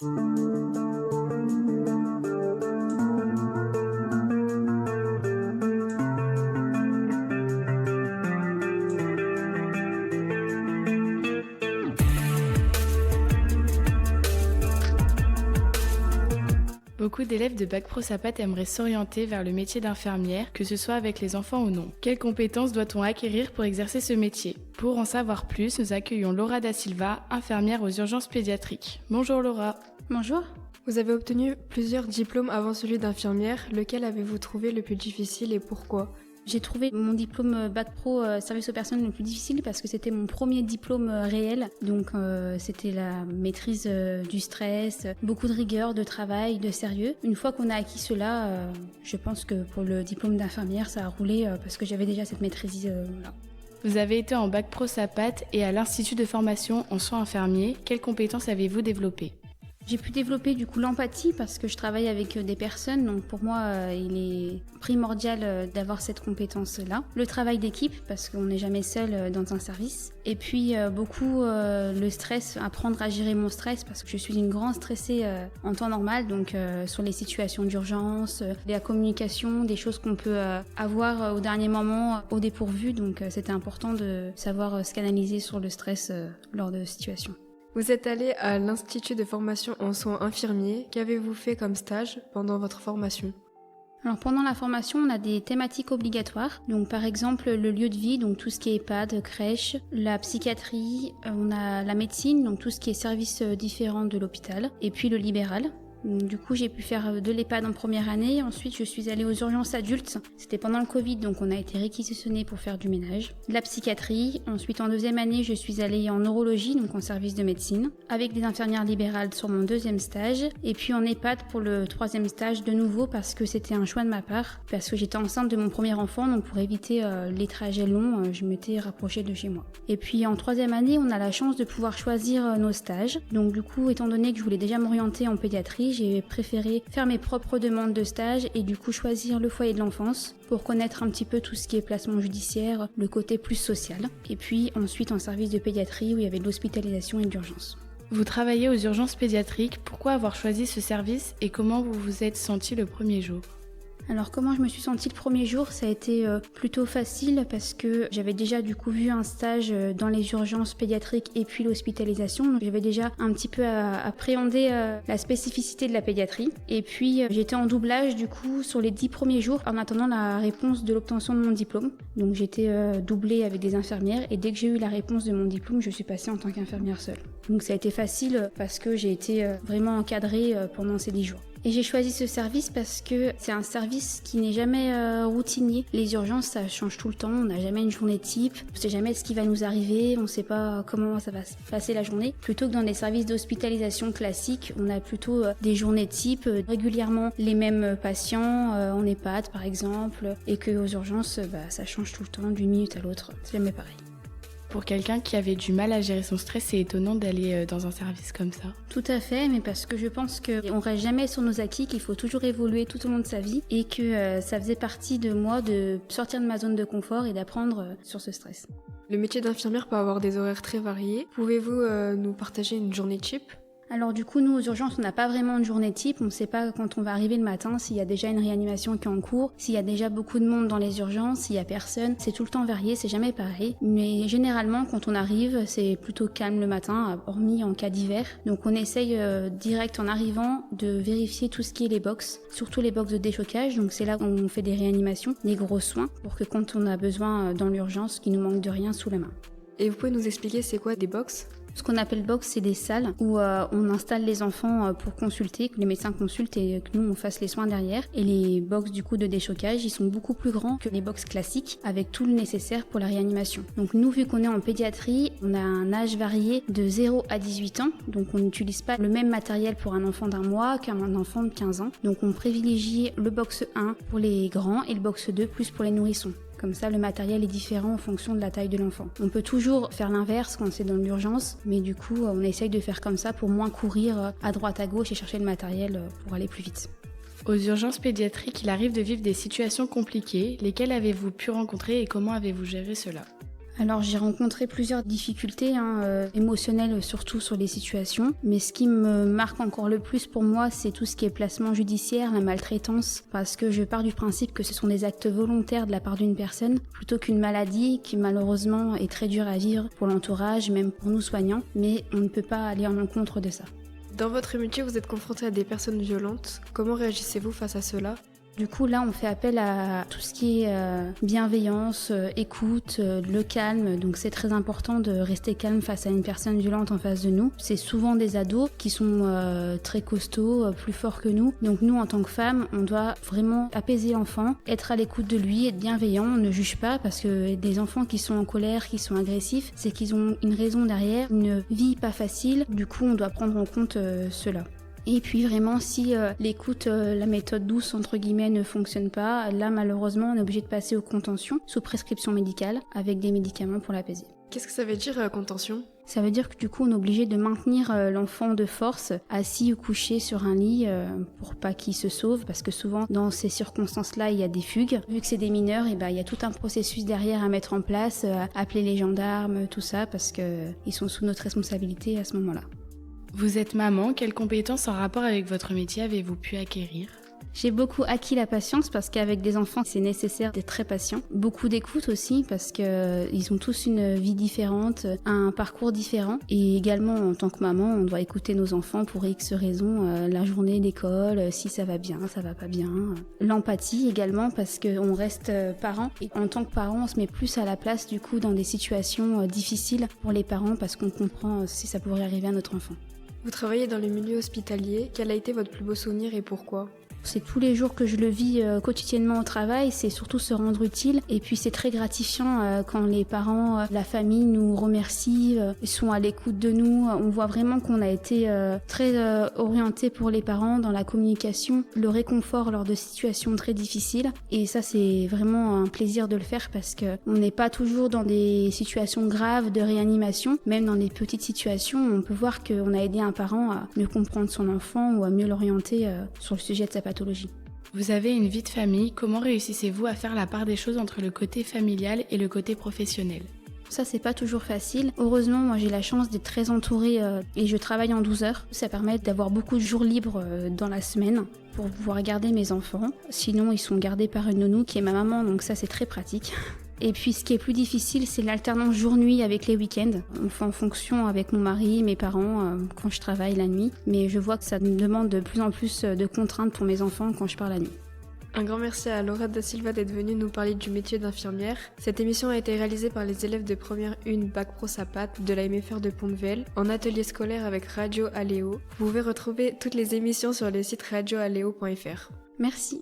Beaucoup d'élèves de Bac Pro Sapat aimeraient s'orienter vers le métier d'infirmière, que ce soit avec les enfants ou non. Quelles compétences doit-on acquérir pour exercer ce métier ? Pour en savoir plus, nous accueillons Laura Da Silva, infirmière aux urgences pédiatriques. Bonjour Laura. Bonjour. Vous avez obtenu plusieurs diplômes avant celui d'infirmière. Lequel avez-vous trouvé le plus difficile et pourquoi ? J'ai trouvé mon diplôme Bac Pro service aux personnes le plus difficile parce que c'était mon premier diplôme réel. Donc c'était la maîtrise du stress, beaucoup de rigueur, de travail, de sérieux. Une fois qu'on a acquis cela, je pense que pour le diplôme d'infirmière, ça a roulé parce que j'avais déjà cette maîtrise-là. Vous avez été en Bac Pro Sapat et à l'Institut de formation en soins infirmiers. Quelles compétences avez-vous développées ? J'ai pu développer du coup l'empathie parce que je travaille avec des personnes, donc pour moi il est primordial d'avoir cette compétence-là. Le travail d'équipe parce qu'on n'est jamais seul dans un service. Et puis beaucoup le stress, apprendre à gérer mon stress parce que je suis une grande stressée en temps normal, donc sur les situations d'urgence, la communication, des choses qu'on peut avoir au dernier moment au dépourvu, donc c'était important de savoir se canaliser sur le stress lors de situations. Vous êtes allé à l'Institut de formation en soins infirmiers. Qu'avez-vous fait comme stage pendant votre formation ? Alors pendant la formation, on a des thématiques obligatoires. Donc par exemple le lieu de vie, donc tout ce qui est EHPAD, crèche, la psychiatrie, on a la médecine, donc tout ce qui est services différents de l'hôpital, et puis le libéral. Du coup, j'ai pu faire de l'EHPAD en première année. Ensuite, je suis allée aux urgences adultes. C'était pendant le Covid, donc on a été réquisitionnés pour faire du ménage. De la psychiatrie. Ensuite, en deuxième année, je suis allée en neurologie, donc en service de médecine, avec des infirmières libérales sur mon deuxième stage. Et puis en EHPAD pour le troisième stage de nouveau parce que c'était un choix de ma part, parce que j'étais enceinte de mon premier enfant, donc pour éviter les trajets longs, je m'étais rapprochée de chez moi. Et puis en troisième année, on a la chance de pouvoir choisir nos stages. Donc du coup, étant donné que je voulais déjà m'orienter en pédiatrie, j'ai préféré faire mes propres demandes de stage et du coup choisir le foyer de l'enfance pour connaître un petit peu tout ce qui est placement judiciaire, le côté plus social. Et puis ensuite en service de pédiatrie où il y avait de l'hospitalisation et de l'urgence. Vous travaillez aux urgences pédiatriques. Pourquoi avoir choisi ce service et comment vous vous êtes senti le premier jour ? Alors comment je me suis sentie le premier jour, ça a été plutôt facile parce que j'avais déjà du coup vu un stage dans les urgences pédiatriques et puis l'hospitalisation. Donc j'avais déjà un petit peu appréhendé la spécificité de la pédiatrie. Et puis j'étais en doublage du coup sur les 10 premiers jours en attendant la réponse de l'obtention de mon diplôme. Donc j'étais doublée avec des infirmières et dès que j'ai eu la réponse de mon diplôme, je suis passée en tant qu'infirmière seule. Donc ça a été facile parce que j'ai été vraiment encadrée pendant ces 10 jours. Et j'ai choisi ce service parce que c'est un service qui n'est jamais routinier. Les urgences, ça change tout le temps, on n'a jamais une journée type, on ne sait jamais ce qui va nous arriver, on ne sait pas comment ça va se passer la journée. Plutôt que dans des services d'hospitalisation classiques, on a plutôt des journées types, régulièrement les mêmes patients, en EHPAD par exemple, et qu'aux urgences, ça change tout le temps, d'une minute à l'autre, c'est jamais pareil. Pour quelqu'un qui avait du mal à gérer son stress, c'est étonnant d'aller dans un service comme ça. Tout à fait, mais parce que je pense qu'on reste jamais sur nos acquis, qu'il faut toujours évoluer tout au long de sa vie et que ça faisait partie de moi de sortir de ma zone de confort et d'apprendre sur ce stress. Le métier d'infirmière peut avoir des horaires très variés. Pouvez-vous nous partager une journée type ? Alors du coup, nous aux urgences, on n'a pas vraiment de journée type. On ne sait pas quand on va arriver le matin, s'il y a déjà une réanimation qui est en cours, s'il y a déjà beaucoup de monde dans les urgences, s'il y a personne. C'est tout le temps varié, c'est jamais pareil. Mais généralement, quand on arrive, c'est plutôt calme le matin, hormis en cas d'hiver. Donc on essaye direct en arrivant de vérifier tout ce qui est les box, surtout les box de déchocage. Donc c'est là où on fait des réanimations, des gros soins, pour que quand on a besoin dans l'urgence, qu'il nous manque de rien sous la main. Et vous pouvez nous expliquer c'est quoi des box ? Ce qu'on appelle box, c'est des salles où on installe les enfants pour consulter, que les médecins consultent et que nous on fasse les soins derrière. Et les box du coup de déchocage, ils sont beaucoup plus grands que les box classiques avec tout le nécessaire pour la réanimation. Donc nous, vu qu'on est en pédiatrie, on a un âge varié de 0 à 18 ans. Donc on n'utilise pas le même matériel pour un enfant d'1 mois qu'un enfant de 15 ans. Donc on privilégie le box 1 pour les grands et le box 2 plus pour les nourrissons. Comme ça, le matériel est différent en fonction de la taille de l'enfant. On peut toujours faire l'inverse quand c'est dans l'urgence, mais du coup, on essaye de faire comme ça pour moins courir à droite à gauche et chercher le matériel pour aller plus vite. Aux urgences pédiatriques, il arrive de vivre des situations compliquées. Lesquelles avez-vous pu rencontrer et comment avez-vous géré cela ? Alors j'ai rencontré plusieurs difficultés émotionnelles surtout sur les situations, mais ce qui me marque encore le plus pour moi c'est tout ce qui est placement judiciaire, la maltraitance, parce que je pars du principe que ce sont des actes volontaires de la part d'une personne plutôt qu'une maladie qui malheureusement est très dure à vivre pour l'entourage, même pour nous soignants, mais on ne peut pas aller en encontre de ça. Dans votre métier, vous êtes confronté à des personnes violentes. Comment réagissez-vous face à cela ? Du coup, là, on fait appel à tout ce qui est bienveillance, écoute, le calme. Donc, c'est très important de rester calme face à une personne violente en face de nous. C'est souvent des ados qui sont très costauds, plus forts que nous. Donc, nous, en tant que femmes, on doit vraiment apaiser l'enfant, être à l'écoute de lui, être bienveillant. On ne juge pas parce que des enfants qui sont en colère, qui sont agressifs, c'est qu'ils ont une raison derrière, une vie pas facile. Du coup, on doit prendre en compte cela. Et puis vraiment, si l'écoute, la méthode douce entre guillemets ne fonctionne pas, là malheureusement on est obligé de passer aux contentions sous prescription médicale avec des médicaments pour l'apaiser. Qu'est-ce que ça veut dire contention ? Ça veut dire que du coup on est obligé de maintenir l'enfant de force assis ou couché sur un lit pour pas qu'il se sauve, parce que souvent dans ces circonstances-là il y a des fugues. Vu que c'est des mineurs, et il y a tout un processus derrière à mettre en place, appeler les gendarmes, tout ça, parce qu'ils sont sous notre responsabilité à ce moment-là. Vous êtes maman, quelles compétences en rapport avec votre métier avez-vous pu acquérir ? J'ai beaucoup acquis la patience parce qu'avec des enfants, c'est nécessaire d'être très patient. Beaucoup d'écoute aussi parce qu'ils ont tous une vie différente, un parcours différent. Et également, en tant que maman, on doit écouter nos enfants pour X raisons, la journée d'école, si ça va bien, ça va pas bien. L'empathie également parce qu'on reste parents. Et en tant que parents, on se met plus à la place du coup dans des situations difficiles pour les parents parce qu'on comprend si ça pourrait arriver à notre enfant. Vous travaillez dans le milieu hospitalier. Quel a été votre plus beau souvenir et pourquoi ? C'est tous les jours que je le vis quotidiennement au travail, c'est surtout se rendre utile. Et puis c'est très gratifiant quand les parents, la famille nous remercient, sont à l'écoute de nous. On voit vraiment qu'on a été très orienté pour les parents dans la communication, le réconfort lors de situations très difficiles. Et ça c'est vraiment un plaisir de le faire parce qu'on n'est pas toujours dans des situations graves de réanimation. Même dans des petites situations, on peut voir qu'on a aidé un parent à mieux comprendre son enfant ou à mieux l'orienter sur le sujet de sa pathologie. Vous avez une vie de famille, comment réussissez-vous à faire la part des choses entre le côté familial et le côté professionnel ? Ça, c'est pas toujours facile. Heureusement, moi, j'ai la chance d'être très entourée et je travaille en 12 heures. Ça permet d'avoir beaucoup de jours libres dans la semaine pour pouvoir garder mes enfants. Sinon, ils sont gardés par une nounou qui est ma maman, donc ça, c'est très pratique. Et puis ce qui est plus difficile, c'est l'alternance jour-nuit avec les week-ends. On fait en fonction avec mon mari, mes parents, quand je travaille la nuit. Mais je vois que ça me demande de plus en plus de contraintes pour mes enfants quand je pars la nuit. Un grand merci à Laura da Silva d'être venue nous parler du métier d'infirmière. Cette émission a été réalisée par les élèves de première 1 Bac Pro Sapat de la MFR de Pont-de-Vel en atelier scolaire avec Radio Aléo. Vous pouvez retrouver toutes les émissions sur le site radioaléo.fr. Merci.